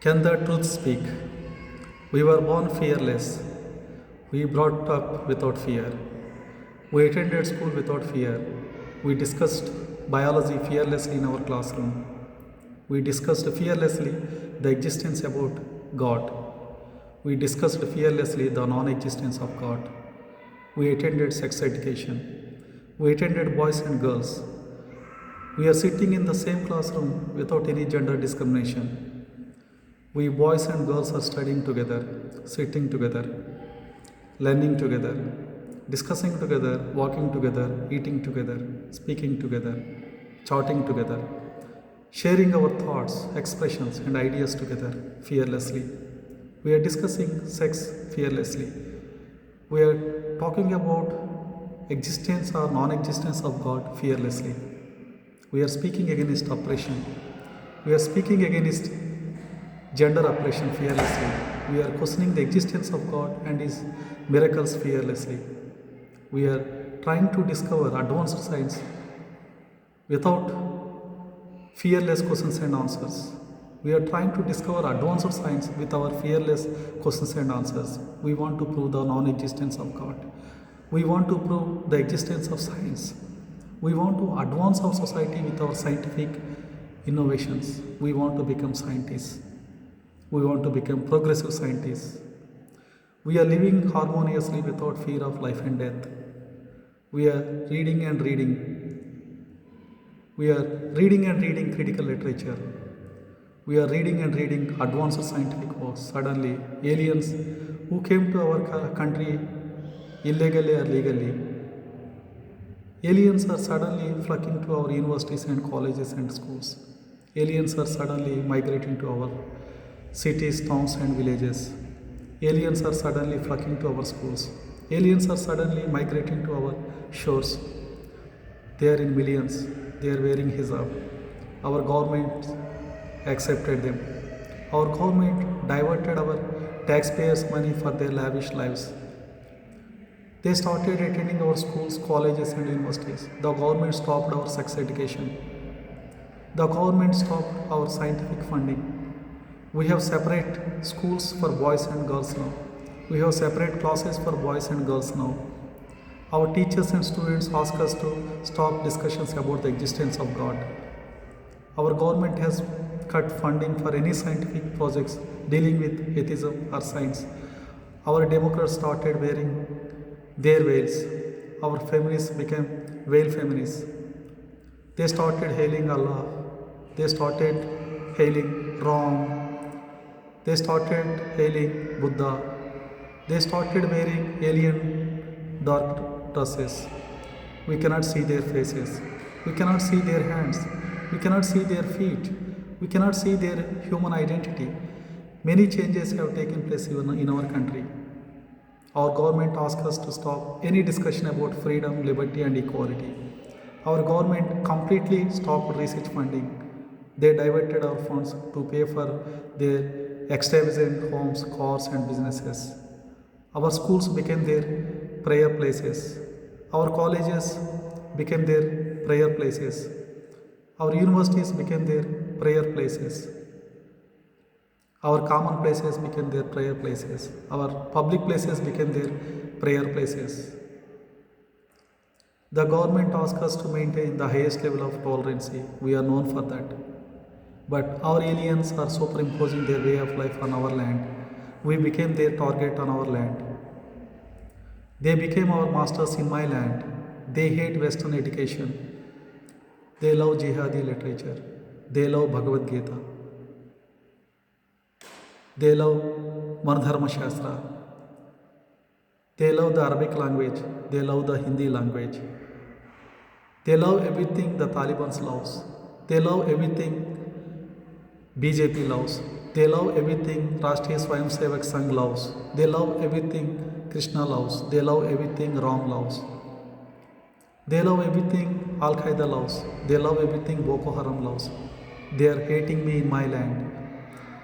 Can the truth speak? We were born fearless. We brought up without fear. We attended school without fear. We discussed biology fearlessly in our classroom. We discussed fearlessly the existence about God. We discussed fearlessly the non-existence of God. We attended sex education. We attended boys and girls. We are sitting in the same classroom without any gender discrimination. We boys and girls are studying together, sitting together, learning together, discussing together, walking together, eating together, speaking together, chatting together, sharing our thoughts, expressions, and ideas together fearlessly. We are discussing sex fearlessly. We are talking about existence or non-existence of God fearlessly. We are speaking against oppression. We are speaking against gender oppression fearlessly. We are questioning the existence of God and His miracles fearlessly. We are trying to discover advanced science without fearless questions and answers. We are trying to discover advanced science with our fearless questions and answers. We want to prove the non-existence of God. We want to prove the existence of science. We want to advance our society with our scientific innovations. We want to become scientists. We want to become progressive scientists. We are living harmoniously without fear of life and death. We are reading and reading. We are reading and reading critical literature. We are reading and reading advanced scientific works. Suddenly, aliens who came to our country illegally or legally, aliens are suddenly flocking to our universities and colleges and schools. Aliens are suddenly migrating to our cities, towns, and villages. Aliens are suddenly flocking to our schools. Aliens are suddenly migrating to our shores. They are in millions. They are wearing hijab. Our government accepted them. Our government diverted our taxpayers' money for their lavish lives. They started attending our schools, colleges, and universities. The government stopped our sex education. The government stopped our scientific funding. We have separate schools for boys and girls now. We have separate classes for boys and girls now. Our teachers and students ask us to stop discussions about the existence of God. Our government has cut funding for any scientific projects dealing with atheism or science. Our Democrats started wearing their veils. Our feminists became veil feminists. They started hailing Allah. They started hailing Ram. They started hailing Buddha. They started wearing alien dark dresses. We cannot see their faces. We cannot see their hands. We cannot see their feet. We cannot see their human identity. Many changes have taken place even in our country. Our government asks us to stop any discussion about freedom, liberty, and equality. Our government completely stopped research funding. They diverted our funds to pay for their extravagant homes, cars, and businesses. Our schools became their prayer places. Our colleges became their prayer places. Our universities became their prayer places. Our common places became their prayer places. Our public places became their prayer places. The government asks us to maintain the highest level of tolerance. We are known for that. But our aliens are superimposing their way of life on our land. We became their target on our land. They became our masters in my land. They hate Western education. They love Jihadi literature. They love Bhagavad Gita. They love Manadharma Shastra. They love the Arabic language. They love the Hindi language. They love everything the Taliban loves. They love everything BJP loves. They love everything Rashtriya Swayamsevak Sangh loves. They love everything Krishna loves. They love everything Ram loves. They love everything Alkhaida loves. They love everything Boko Haram loves. They are hating me in my land.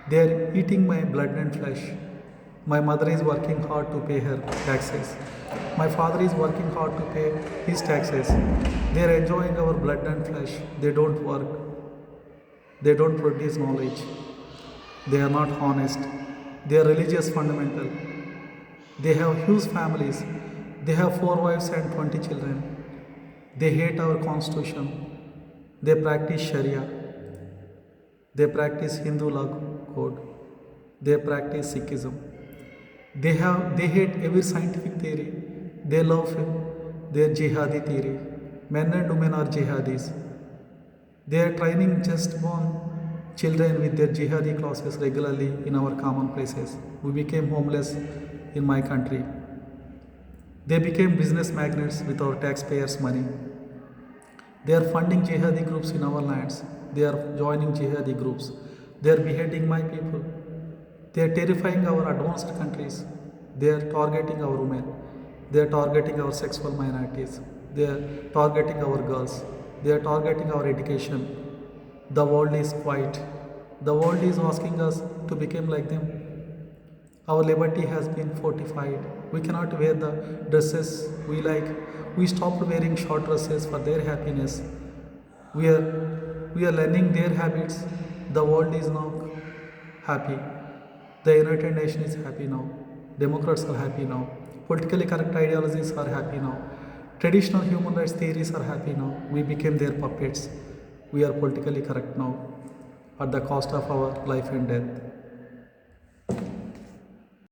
They are eating my blood and flesh. My mother is working hard to pay her taxes. My father is working hard to pay his taxes. They are enjoying our blood and flesh. They don't work. They don't produce knowledge. They are not honest. They are religious fundamental. They have huge families. They have 4 wives and 20 children. They hate our constitution. They practice Sharia. They practice Hindu law code. They practice Sikhism. They hate every scientific theory. They love their Jihadi theory. Men and women are Jihadis. They are training just born children with their Jihadi classes regularly in our common places. We became homeless in my country. They became business magnates with our taxpayers' money. They are funding Jihadi groups in our lands. They are joining Jihadi groups. They are beheading my people. They are terrifying our advanced countries. They are targeting our women. They are targeting our sexual minorities. They are targeting our girls. They are targeting our education. The world is quiet. The world is asking us to become like them. Our liberty has been fortified. We cannot wear the dresses we like. We stopped wearing short dresses for their happiness. We are learning their habits. The world is now happy. The United Nations is happy now. Democrats are happy now. Politically correct ideologies are happy now. Traditional human rights theories are happy now. We became their puppets. We are politically correct now at the cost of our life and death.